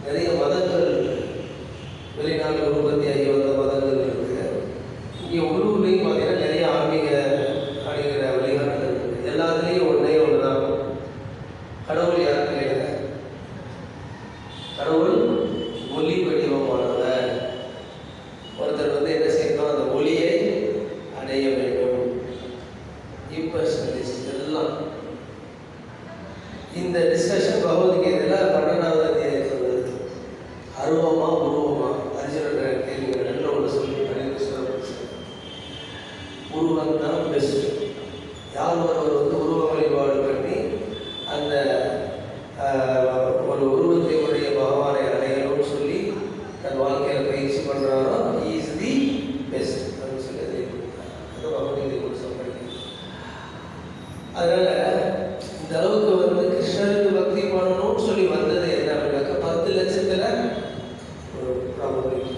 நிறைய மதங்கள் வெளிநாட்டில் உற்பத்தி ஆகி வந்த மதங்கள் இருக்குது. இங்கே உள்ளூர்லேயும் பார்த்தீங்கன்னா நிறைய ஆன்மீக அப்படிங்கிற வழிகாட்டுதல் இருக்குது. எல்லாத்துலேயும் ஒன்றே ஒன்று தான், கடவுள் யார் கேளுங்க, கடவுள் ஒளி வடிவமானவர். ஒருத்தர் வந்து என்ன செய்யணும், அந்த ஒளியை அடைய வேண்டும். இம்பர்சனலிஸ்ட் எல்லாம் இந்த டிஸ்கஷன் பகவத்கீதையில் 12வது அத்தியாயம் சொல்லுது. அருவமா உருவமா அர்ஜுனன் கேள்விகள் ரெண்டு ஒன்று சொல்லி உருவம் தான் பெஸ்ட். யார் ஒருவர் வந்து உருவ வழிபாடு பண்ணி அந்த ஒரு உருவத்தை உடைய பகவானை அடையணும்னு சொல்லி தன் வாழ்க்கையில் பயிற்சி பண்ணுறாரோ இஸ் தி பெஸ்ட் அப்படின்னு சொல்லி அது பகவத்கீதை கூட சொல்கிறேன். அதனால் இந்த அளவுக்கு வந்து கிருஷ்ணருக்கு பக்தி பண்ணணும்னு சொல்லி வந்தது என்ன அப்படின்னாக்கா 10 லட்சத்தில் ஒரு ப்ராபபிலிட்டி